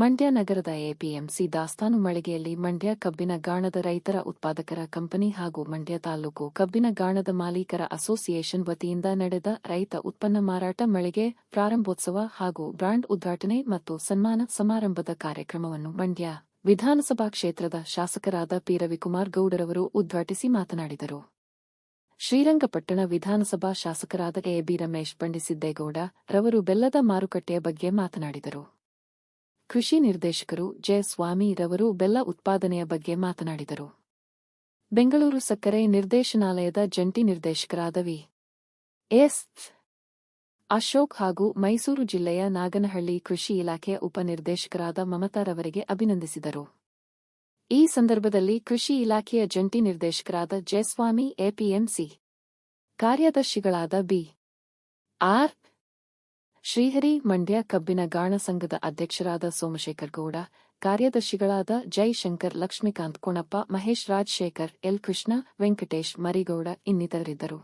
ಮಂಡ್ಯ ನಗರದ ಎಪಿಎಂಸಿ ದಾಸ್ತಾನು ಮಳಿಗೆಯಲ್ಲಿ ಮಂಡ್ಯ ಕಬ್ಬಿನ ಗಾಣದ ರೈತರ ಉತ್ಪಾದಕರ ಕಂಪನಿ ಹಾಗೂ ಮಂಡ್ಯ ತಾಲೂಕು ಕಬ್ಬಿನ ಗಾಣದ ಮಾಲೀಕರ ಅಸೋಸಿಯೇಷನ್ ವತಿಯಿಂದ ನಡೆದ ರೈತ ಉತ್ಪನ್ನ ಮಾರಾಟ ಮಳಿಗೆ ಪ್ರಾರಂಭೋತ್ಸವ ಹಾಗೂ ಬ್ರಾಂಡ್ ಉದ್ಘಾಟನೆ ಮತ್ತು ಸನ್ಮಾನ ಸಮಾರಂಭದ ಕಾರ್ಯಕ್ರಮವನ್ನು ಮಂಡ್ಯ ವಿಧಾನಸಭಾ ಕ್ಷೇತ್ರದ ಶಾಸಕರಾದ ಪಿ ರವಿಕುಮಾರ್ ಗೌಡರವರು ಉದ್ಘಾಟಿಸಿ ಮಾತನಾಡಿದರು. ಶ್ರೀರಂಗಪಟ್ಟಣ ವಿಧಾನಸಭಾ ಶಾಸಕರಾದ ಎಬಿ ರಮೇಶ್ ಬಂಡಿಸಿದ್ದೇಗೌಡ ರವರು ಬೆಲ್ಲದ ಮಾರುಕಟ್ಟೆಯ ಬಗ್ಗೆ ಮಾತನಾಡಿದರು. ಕೃಷಿ ನಿರ್ದೇಶಕರು ಜಯಸ್ವಾಮಿ ರವರು ಬೆಲ್ಲ ಉತ್ಪಾದನೆಯ ಬಗ್ಗೆ ಮಾತನಾಡಿದರು. ಬೆಂಗಳೂರು ಸಕ್ಕರೆ ನಿರ್ದೇಶನಾಲಯದ ಜಂಟಿ ನಿರ್ದೇಶಕರಾದ ವಿ. ಎಸ್. ಅಶೋಕ್ ಹಾಗೂ ಮೈಸೂರು ಜಿಲ್ಲೆಯ ನಾಗನಹಳ್ಳಿ ಕೃಷಿ ಇಲಾಖೆಯ ಉಪನಿರ್ದೇಶಕರಾದ ಮಮತಾ ರವರಿಗೆ ಅಭಿನಂದಿಸಿದರು. ಈ ಸಂದರ್ಭದಲ್ಲಿ ಕೃಷಿ ಇಲಾಖೆಯ ಜಂಟಿ ನಿರ್ದೇಶಕರಾದ ಜಯಸ್ವಾಮಿ, ಎಪಿಎಂಸಿ ಕಾರ್ಯದರ್ಶಿಗಳಾದ ಬಿ. ಆರ್. ಶ್ರೀಹರಿ, ಮಂಡ್ಯ ಕಬ್ಬಿನ ಗಾಣ ಸಂಘದ ಅಧ್ಯಕ್ಷರಾದ ಸೋಮಶೇಖರ್ ಗೌಡ, ಕಾರ್ಯದರ್ಶಿಗಳಾದ ಜೈಶಂಕರ್, ಲಕ್ಷ್ಮೀಕಾಂತ್, ಕೋಣಪ್ಪ, ಮಹೇಶ್, ರಾಜಶೇಖರ್, ಎಲ್. ಕೃಷ್ಣ, ವೆಂಕಟೇಶ್, ಮರಿಗೌಡ ಇನ್ನಿತರರಿದ್ದರು.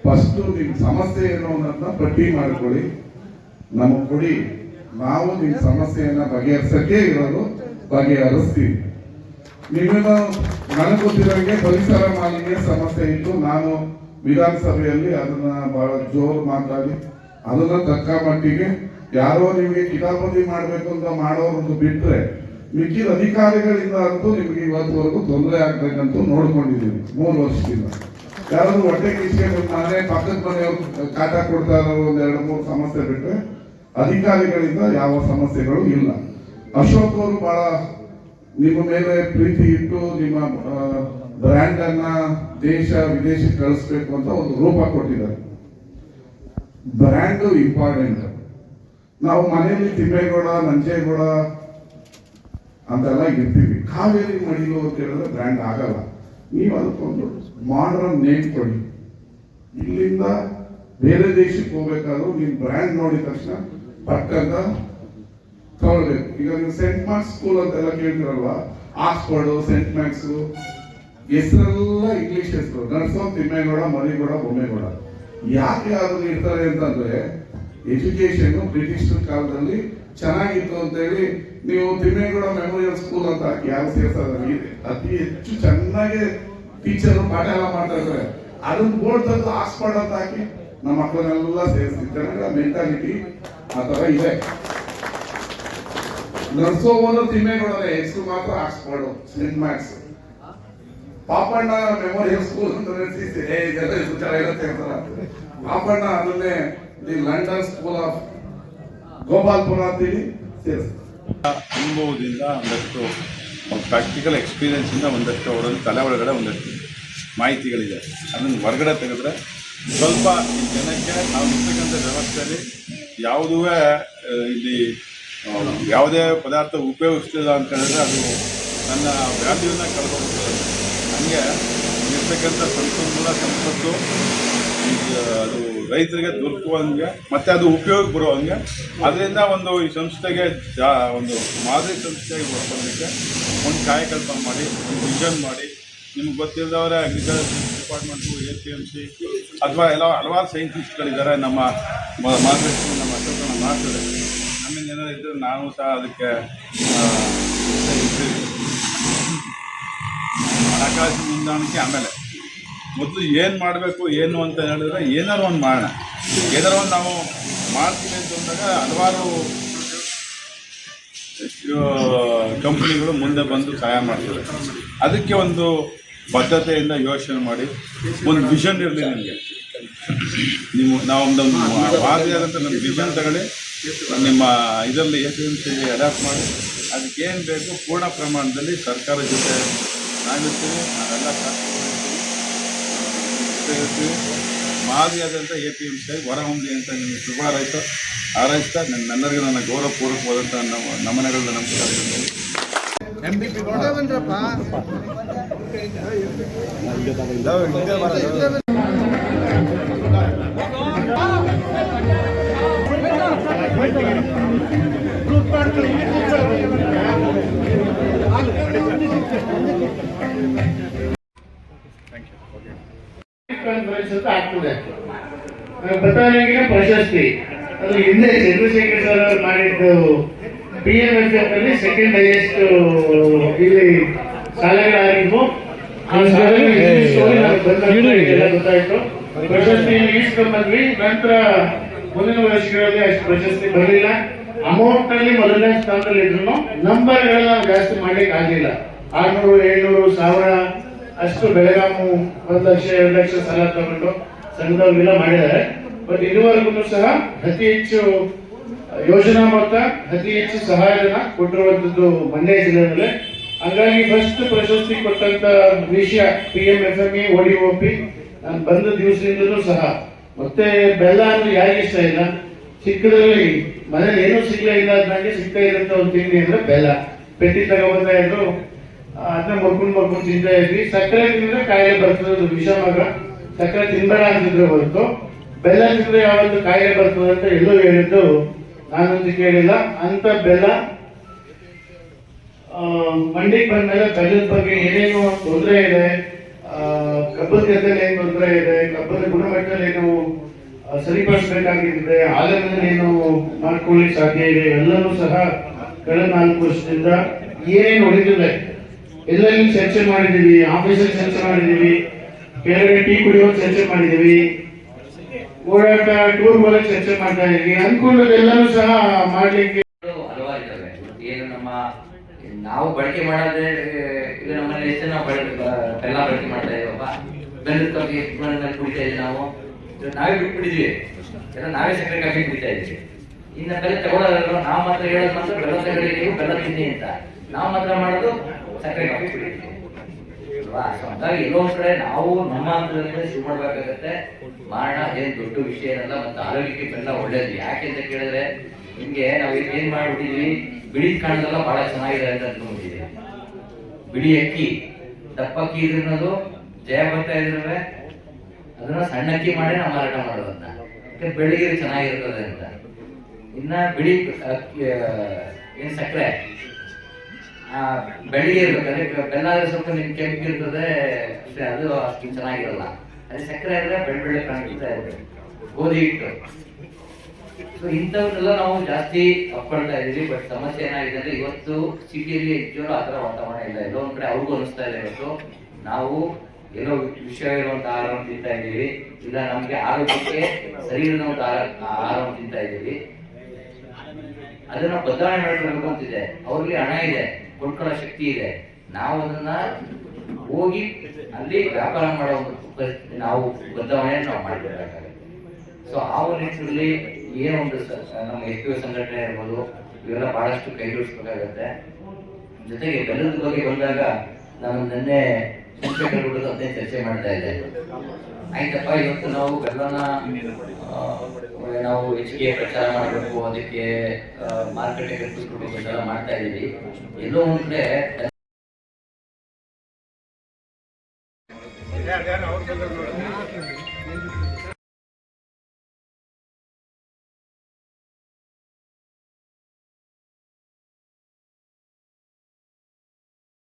ಫಸ್ಟ್ ನಿಮ್ ಸಮಸ್ಯೆ ಏನು ಅನ್ನೋದನ್ನ ಪಟ್ಟಿ ಮಾಡ್ಕೊಳ್ಳಿ, ನಮಗ್ ಕೊಡಿ. ನಾವು ನಿಮ್ ಸಮಸ್ಯೆಯನ್ನ ಬಗೆಹರಿಸಕ್ಕೆ ಇರೋದು, ಬಗೆಹರಿಸ್ತೀವಿ. ನಿಮ್ಮೇನು ನನಗೆ ಗೊತ್ತಿರೋಂಗೆ ಪರಿಸರ ಮಾಲಿನ್ಯ ಸಮಸ್ಯೆ ಇತ್ತು. ನಾನು ವಿಧಾನಸಭೆಯಲ್ಲಿ ಅದನ್ನ ಬಹಳ ಜೋರು ಮಾತಾಡಿ ಅದನ್ನ ತಕ್ಕ ಮಟ್ಟಿಗೆ ಯಾರೋ ನಿಮ್ಗೆ ಕಿತಾಪತಿ ಮಾಡ್ಬೇಕು ಅಂತ ಮಾಡೋರು ಬಿಟ್ರೆ ಮಿಕ್ಕಿದ ಅಧಿಕಾರಿಗಳಿಂದ ಅಂತೂ ನಿಮ್ಗೆ ಇವತ್ತುವರೆಗೂ ತೊಂದರೆ ಆಗ್ಬೇಕಂತೂ ನೋಡ್ಕೊಂಡಿದ್ದೀವಿ 3 ವರ್ಷದಿಂದ. ಯಾರಾದ್ರೂ ಹೊಟ್ಟೆ ಕಿಸ್ಕೊಂಡು ಮನೆ ಪಕ್ಕದ ಮನೆಯವ್ರು ಕಾಟ ಕೊಡ್ತಾ ಇರೋ 2-3 ಸಮಸ್ಯೆ ಬಿಟ್ರೆ ಅಧಿಕಾರಿಗಳಿಂದ ಯಾವ ಸಮಸ್ಯೆಗಳು ಇಲ್ಲ. ಅಶೋಕ್ ಅವರು ಬಹಳ ನಿಮ್ಮ ಮೇಲೆ ಪ್ರೀತಿ ಇಟ್ಟು ನಿಮ್ಮ ಬ್ರ್ಯಾಂಡ್ ಅನ್ನ ದೇಶ ವಿದೇಶಕ್ಕೆ ಕಳಿಸ್ಬೇಕು ಅಂತ ಒಂದು ರೂಪ ಕೊಟ್ಟಿದ್ದಾರೆ. Brand important. ನಾವು ಮನೆಯಲ್ಲಿ ತಿಮ್ಮೇಗೌಡ, ನಂಜೇಗೌಡ ಅಂತೆಲ್ಲ ಇರ್ತೀವಿ. ಕಾವೇರಿ ಮಡಿಲು ಅಂತ ಹೇಳಿದ್ರೆ ಬ್ರ್ಯಾಂಡ್ ಆಗಲ್ಲ. ನೀವು ಅದಕ್ಕೊಂದು ಮಾಡರ್ನ್ ನೇಮ್ ಕೊಡಿ. ಇಲ್ಲಿಂದ ಬೇರೆ ದೇಶಕ್ಕೆ ಹೋಗ್ಬೇಕಾದ್ರೂ ನೀವು ಬ್ರ್ಯಾಂಡ್ ನೋಡಿದ ತಕ್ಷಣ ಪಕ್ಕಂತ ತಗೊಳ್ಬೇಕು. ಈಗ ನೀವು ಸೆಂಟ್ ಮಾರ್ಕ್ಸ್ ಸ್ಕೂಲ್ ಅಂತೆಲ್ಲ ಕೇಳ್ತಿರಲ್ವಾ, ಆಕ್ಸ್ಫರ್ಡ್, ಸೆಂಟ್ ಮ್ಯಾಕ್ಸ್ ಹೆಸರೆಲ್ಲ ಇಂಗ್ಲಿಷ್ ಹೆಸರು. ನರ್ಸೋ, ತಿಮ್ಮೇಗೌಡ, ಮರಿಗೌಡ, ಬೊಮ್ಮೇಗೌಡ. ಯಾಕೆ ಅದನ್ನು ಇರ್ತಾರೆ ಅಂತಂದ್ರೆ ಎಜುಕೇಶನ್ ಬ್ರಿಟಿಷ್ ಕಾಲದಲ್ಲಿ ಚೆನ್ನಾಗಿತ್ತು ಅಂತ ಹೇಳಿ ನೀವು ತಿಮ್ಮೇಗೌಡ ಮೆಮೋರಿಯಲ್ ಸ್ಕೂಲ್ ಅಂತ ಹಾಕಿ ಯಾರು ಸೇರ್ತಾರೆ, ಅತಿ ಹೆಚ್ಚು ಚೆನ್ನಾಗಿ ಟೀಚರ್ ಪಾಠ ಎಲ್ಲ ಮಾಡ್ತಾ ಇದ್ದಾರೆ. ಅದನ್ನ ಬೋರ್ಡ್ ತಂದು ಆಕ್ಸ್ಫರ್ಡ್ ಅಂತ ಹಾಕಿ ನಮ್ಮ ಮಕ್ಕಳನ್ನೆಲ್ಲ ಸೇರಿಸ್ತಿದ್ದಾರೆ. ಮೆಂಟಾಲಿಟಿ ಆ ತರ ಇದೆ. ನರ್ಸೋವನು ತಿಮ್ಮೇಗೌಡನೇ, ಹೆಸರು ಮಾತ್ರ Oxford, saint Max. Papanna memorial school ಅಂತ ಪಾಪಣ್ಣ ಅದನ್ನೇ the London school of Gopalpur ಅಂತೇಳಿ ಸೇರಿಸ್ತಾರೆ. ಅನುಭವದಿಂದ ಒಂದಷ್ಟು ಪ್ರಾಕ್ಟಿಕಲ್ ಎಕ್ಸ್ಪೀರಿಯನ್ಸ್ ಇಂದ ಒಂದಷ್ಟು ಅವರಲ್ಲಿ ತಲೆ ಒಳಗಡೆ ಒಂದಷ್ಟು ಮಾಹಿತಿಗಳಿದೆ. ಅದನ್ನು ಹೊರಗಡೆ ತೆಗೆದ್ರೆ ಸ್ವಲ್ಪ ಈ ಜನಕ್ಕೆ ನಾವು ಇರ್ತಕ್ಕಂಥ ವ್ಯವಸ್ಥೆಯಲ್ಲಿ ಯಾವುದೂ ಇಲ್ಲಿ ಯಾವುದೇ ಪದಾರ್ಥ ಉಪಯೋಗಿಸ್ತಿಲ್ಲ ಅಂತ ಹೇಳಿದ್ರೆ ಅದು ನನ್ನ ವ್ಯಾಲ್ಯೂನ ಕಳ್ಕೊಳ್ತದೆ. ಹಂಗೆ ಇರ್ತಕ್ಕಂಥ ಸಂಪನ್ಮೂಲ ಸಂಪತ್ತು ಅದು ರೈತರಿಗೆ ದೊರಕುವಂಗೆ ಮತ್ತು ಅದು ಉಪಯೋಗ ಬರುವಂಗೆ ಅದರಿಂದ ಒಂದು ಈ ಸಂಸ್ಥೆಗೆ ಒಂದು ಮಾದರಿ ಸಂಸ್ಥೆಗೆ ಬರೋದಕ್ಕೆ ಒಂದು ಕಾಯಕಲ್ಪ ಮಾಡಿ, ಒಂದು ವಿಷನ್ ಮಾಡಿ, ನಿಮ್ಗೆ ಗೊತ್ತಿಲ್ಲದವರೇ ಅಗ್ರಿಕಲ್ಚರ್ ಡಿಪಾರ್ಟ್ಮೆಂಟು, APMC ಅಥವಾ ಎಲ್ಲ ಹಲವಾರು ಸೈಂಟಿಸ್ಟ್ಗಳಿದ್ದಾರೆ ನಮ್ಮ ಮಾರ್ಗದರ್ಶನ ನಮ್ಮ ಅಶೋಕನ ಮಾಡ್ತದೆ. ನಮ್ಮಿಂದ ಏನಾದ್ರು ಇದ್ದರೆ ನಾವು ಸಹ ಅದಕ್ಕೆ ಹಣಕಾಸು ಹೊಂದಾಣಿಕೆ. ಆಮೇಲೆ ಮೊದಲು ಏನು ಮಾಡಬೇಕು ಏನು ಅಂತ ಹೇಳಿದ್ರೆ ಏನಾರು ಒಂದು ಮಾಡೋಣ, ಏನಾರು ಒಂದು ನಾವು ಮಾಡ್ತೀವಿ ಅಂತ ಅಂದಾಗ ಹಲವಾರು ಕಂಪ್ನಿಗಳು ಮುಂದೆ ಬಂದು ಸಹಾಯ ಮಾಡ್ತದೆ. ಅದಕ್ಕೆ ಒಂದು ಬದ್ಧತೆಯಿಂದ ಯೋಚನೆ ಮಾಡಿ ಒಂದು ವಿಷನ್ ಇರಲಿ ನಿಮಗೆ. ನಾವೊಂದು ವಾದಿಯಾದಂಥ ನಮ್ಮ ವಿಷನ್ ತಗೊಳ್ಳಿ, ನಿಮ್ಮ ಇದರಲ್ಲಿ APMC ಅಡಾಪ್ಟ್ ಮಾಡಿ ಅದಕ್ಕೇನು ಬೇಕು ಪೂರ್ಣ ಪ್ರಮಾಣದಲ್ಲಿ ಸರ್ಕಾರದ ಜೊತೆ ನಾವಿರ್ತೀವಿ, ನಾವೆಲ್ಲ ಇರ್ತೀವಿ. ಮಾದರಿಯಾದಂಥ APMC ಹೊರಹೊಮ್ಮಲಿ ಅಂತ ನಿಮಗೆ ಶುಭ ಹಾರೈಸ್ತಾ ನನ್ನೆಲ್ಲರಿಗೂ ನನ್ನ ಗೌರವಪೂರ್ವಕವಾದಂಥ ನಮನಗಳನ್ನ ನಮಸ್ಕಾರ. ಕಾನ್ಫರೆನ್ಸ್ ಅಂತ ಆಗ್ತದೆ. ಬತಾನಿಗೆ ಪ್ರಶಸ್ತಿ ಅದು ಹಿಂದೆ ಚಂದ್ರಶೇಖರ್ ಸರ್ ಅವರು ಮಾಡಿದ್ದು PMFF ಅಲ್ಲಿ ಸೆಕೆಂಡ್ ಹೈಯೆಸ್ಟ್ ಇಲ್ಲಿ ಶಾಲೆಗಳಾಗಿದ್ವು. ಆ ಶಾಲೆಗಳು ಗೊತ್ತಾಯ್ತು. ಪ್ರಶಸ್ತಿಯನ್ನು ಈಸ್ಕೊಂಡು ಬಂದ್ವಿ. ನಂತರ ಮುಂದಿನ ವರ್ಷಗಳಲ್ಲಿ ಅಷ್ಟು ಪ್ರಶಸ್ತಿ ಬರಲಿಲ್ಲ. ಅಮೌಂಟ್ ನಲ್ಲಿ ಮೊದಲನೇ ಸ್ಥಾನದಲ್ಲಿ ಇದ್ರು ನಂಬರ್ಗಳನ್ನ ಜಾಸ್ತಿ ಮಾಡ್ಲಿಕ್ಕೆ ಆಗಲಿಲ್ಲ. 600, 700, 1000 ಅಷ್ಟು ಬೆಳಗಾಮು 1 ಲಕ್ಷ 2 ಲಕ್ಷ ಸಾಲ ತಗೊಂಡು ಸಂಘದವ್ರಿಗೆಲ್ಲ ಮಾಡಿದ್ದಾರೆ. ಬಟ್ ಇದುವರೆಗೂ ಸಹ ಅತಿ ಹೆಚ್ಚು ಯೋಜನಾ ಮೊತ್ತ, ಅತಿ ಹೆಚ್ಚು ಸಹಾಯಧನ ಕೊಟ್ಟಿರುವಂತದ್ದು ಮಂಡ್ಯ ಜಿಲ್ಲೆಯಲ್ಲೇ. ಹಾಗಾಗಿ ಫಸ್ಟ್ ಪ್ರಶಸ್ತಿ ಕೊಟ್ಟಂತ ವಿಷಯ PMFME ODOP ನಾನು ಬಂದ ದಿವಸದಿಂದಲೂ ಸಹ. ಮತ್ತೆ ಬೆಲ್ಲ ಅಂದ್ರೆ ಯಾರಿಗೆ ಇಷ್ಟ ಇಲ್ಲ? ಚಿಕ್ಕದಲ್ಲಿ ಮನೇಲಿ ಏನೂ ಸಿಗ್ಲೇ ಇಲ್ಲ ನನಗೆ ಸಿಗ್ತಾ ಇದ್ದಂತ ಒಂದು ತಿಂಡಿ ಅಂದ್ರೆ ಬೆಲ್ಲ. ಪೆಟ್ಟಿ ತಗೊಬರ್ತಾ ಇದ್ರು, ಅದನ್ನ ಬರ್ಕೊಂಡು ತಿಂತಾ ಇದ್ವಿ. ಸಕ್ಕರೆ ತಿಂದ್ರೆ ಕಾಯಿಲೆ ಬರ್ತದೆ, ಅದು ವಿಷ ಮಗ. ಸಕ್ಕರೆ ತಿನ್ಬೇಡ ಅಂತಿದ್ರೆ ಹೊರತು ಬೆಲ್ಲ ತಿಂದ್ರೆ ಯಾವತ್ತು ಕಾಯಿಲೆ ಬರ್ತದೆ ಅಂತ ಎಲ್ಲೂ ಹೇಳಿದ್ದು ನಾನಂತೂ ಕೇಳಿಲ್ಲ. ಅಂತ ಬೆಲ್ಲ ಮಂಡಿಗೆ ಬಂದ್ಮೇಲೆ ಬೆಲ್ಲದ ಬಗ್ಗೆ ಏನೇನು ತೊಂದರೆ ಇದೆ, ಕಬ್ಬದ ಗದ್ದೆಯಲ್ಲಿ ಏನು ತೊಂದರೆ ಇದೆ, ಕಬ್ಬದ ಗುಣಮಟ್ಟದಲ್ಲಿ ಏನು ಸರಿಪಡಿಸಬೇಕಾಗಿದೆ, ಹಾಲಿನಲ್ಲಿ ಏನು ಮಾಡ್ಕೊಳ್ಳಿಕ್ಕೆ ಸಾಧ್ಯ ಇದೆ, ಎಲ್ಲನೂ ಸಹ ಕಳೆದ 4 ವರ್ಷದಿಂದ ಏನೇನು ಉಳಿದಿದೆ ಎಲ್ಲೆಲ್ಲಿ ಚರ್ಚೆ ಮಾಡಿದೀವಿ. ಆಫೀಸಲ್ಲಿ ಚರ್ಚೆ ಮಾಡಿದೀವಿ, ಬೇರೆ ಟೀ ಕುಡಿಯೋ ಚರ್ಚೆ ಮಾಡಿದೀವಿ, ಓಡಾಟ ಟೂರ್ ಹೋಗಕ್ಕೆ ಚರ್ಚೆ ಮಾಡ್ತಾ ಇದೀವಿ. ಅನ್ಕೊಂಡದೆಲ್ಲನೂ ಸಹ ಮಾಡ್ಲಿಕ್ಕೆ ಹಲವಾರಿದ್ದಾವೆ. ಏನು ನಾವು ಬಳಕೆ ಮಾಡೋದೇ ಈಗ ನಮ್ಮಲ್ಲಿ ಎಷ್ಟು ನಾವು ಬೆಲ್ಲ ಬಳಕೆ ಮಾಡ್ತಾ ಇದೀವಪ್ಪ, ಬೆಲ್ಲದ ಕಾಫಿ ಕುಡಿತಾ ಇದ್ದೀವಿ. ನಾವೇ ಬಿಟ್ಬಿಟ್ಟಿದ್ವಿ, ಎಲ್ಲ ನಾವೇ ಸಕ್ಕರೆ ಕಾಫಿ ಕುಡಿತಾ ಇದ್ವಿ. ಇನ್ನ ಬೆಲ್ಲ ತಗೊಳ್ಳೋದಲ್ಲ, ನಾವು ಮಾತ್ರ ಹೇಳೋದು ಮಾತ್ರ ಬೆಲ್ಲ ತಗೊಳ್ಳಿ, ಬೆಲ್ಲ ತಿನ್ನಿ ಅಂತ. ನಾವು ಮಾತ್ರ ಮಾಡೋದು ಸಕ್ಕರೆ ಕಾಫಿ ಕುಡಿತೀವಿ ಅಲ್ವಾ? ಹಾಗಾಗಿ ಎಲ್ಲೋ ಕಡೆ ನಾವು ನಮ್ಮ ಹಂತದಿಂದ ಶುರು ಮಾಡ್ಬೇಕಾಗತ್ತೆ. ಮಾಡೋಣ, ಏನ್ ದೊಡ್ಡ ವಿಷಯ ಏನಲ್ಲ. ಮತ್ತೆ ಆರೋಗ್ಯಕ್ಕೆ ಬೆಲ್ಲ ಒಳ್ಳೇದು. ಯಾಕೆ ಅಂತ ಕೇಳಿದ್ರೆ ನಿಮ್ಗೆ ನಾವು ಏನ್ ಮಾಡ್ಬಿಟ್ಟಿದ್ವಿ, ಬಿಳಿ ಕಾಣದೆಲ್ಲ ಬಹಳ ಚೆನ್ನಾಗಿದೆ ಅಂತ ಅನ್ಕೊಂಡ್ಬಿಟ್ಟಿದ್ವಿ. ಬಿಳಿ ಅಕ್ಕಿ, ದಪ್ಪ ಅಕ್ಕಿ ಇದ್ರನ್ನದು ಜಯ ಬರ್ತಾ ಇದ್ರೆ ಅದನ್ನ ಸಣ್ಣ ಅಕ್ಕಿ ಮಾಡಿ ನಾವು ಮಾರಾಟ ಮಾಡೋದನ್ನ, ಬೆಳಿಗ್ಗೆ ಚೆನ್ನಾಗಿರ್ತದೆ ಅಂತ. ಇನ್ನ ಬಿಳಿ ಅಕ್ಕಿ ಏನ್ ಸಕ್ಕರೆ ಬೆಳಿಗ್ಗೆ ಇರ್ಬೇಕಾದ್ರೆ ಬೆಲ್ಲ ಆದ್ರೆ ಸ್ವಲ್ಪ ನಿಮ್ ಕೆಂಪು ಇರ್ತದೆ ಅಷ್ಟೇ, ಅದು ಅಷ್ಟು ಚೆನ್ನಾಗಿರಲ್ಲ. ಅದೇ ಸಕ್ಕರೆ ಆದ್ರೆ ಬೆಳ್ಳೆ ಕಾಣಿಸ್ತಾ ಇರ್ತದೆ. ಗೋಧಿ ಹಿಟ್ಟು, ಸೊ ಇಂಥವನ್ನೆಲ್ಲ ನಾವು ಜಾಸ್ತಿ ಅಪ್ಕೊಳ್ತಾ ಇದೀವಿ. ಬಟ್ ಸಮಸ್ಯೆ ಏನಾಗಿದೆ ಅಂದ್ರೆ ಇವತ್ತು ಸಿಟಿಯಲ್ಲಿ ಹೆಚ್ಚು ಆ ಥರ ವಾತಾವರಣ ಇಲ್ಲ. ಎಲ್ಲೋ ಒಂದ್ ಕಡೆ ಅವ್ರಿಗೂ ಅನಿಸ್ತಾ ಇದೆ ಇವತ್ತು ನಾವು ಏನೋ ವಿಷಯ ಇರುವಂತ ಆಹಾರವನ್ನು ತಿಂತಾ ಇದ್ದೀವಿ, ಇಲ್ಲ ನಮ್ಗೆ ಆರೋಗ್ಯಕ್ಕೆ ಸರಿ ಇರುವಂತ ಆಹಾರವನ್ನು ತಿಂತಾ ಇದ್ದೀವಿ. ಅದನ್ನ ಬದಲಾವಣೆ ಮಾಡ್ಕೊಳ್ಬೇಕು ಅಂತಿದೆ. ಅವ್ರಲ್ಲಿ ಹಣ ಇದೆ, ಕೊಂಡ್ಕೊಳ್ಳೋ ಶಕ್ತಿ ಇದೆ. ನಾವು ಅದನ್ನ ಹೋಗಿ ಅಲ್ಲಿ ವ್ಯಾಪಾರ ಮಾಡೋ ಪರಿಸ್ಥಿತಿ ನಾವು ಬದಲಾವಣೆ ನಾವು ಮಾಡಬೇಕಾಗುತ್ತೆ. ಸೊ ಆ ಒಂದು ನಿಟ್ಟಿನಲ್ಲಿ ಏನೊಂದು ನಮ್ಮ SPO ಸಂಘಟನೆ ಇರ್ಬೋದು, ಇವೆಲ್ಲ ಬಹಳಷ್ಟು ಕೈ ಜೋಡಿಸ್ಬೇಕಾಗತ್ತೆ. ಜೊತೆಗೆ ಬೆಲ್ಲದ ಬಗ್ಗೆ ಬಂದಾಗ ನಾನು ನಿನ್ನೆ ಶಿಕ್ಷಕರು ಅದೇ ಚರ್ಚೆ ಮಾಡ್ತಾ ಇದ್ದೆ. ಆಯ್ತಪ್ಪ, ಇವತ್ತು ನಾವು ಬೆಲ್ಲನ ನಾವು ಹೆಚ್ಚಿಗೆ ಪ್ರಚಾರ ಮಾಡಬೇಕು, ಅದಕ್ಕೆ ಮಾರುಕಟ್ಟೆಗೆ ಮಾಡ್ತಾ ಇದೀವಿ. ಎಲ್ಲೋ ಒಂದ್ ಕಡೆ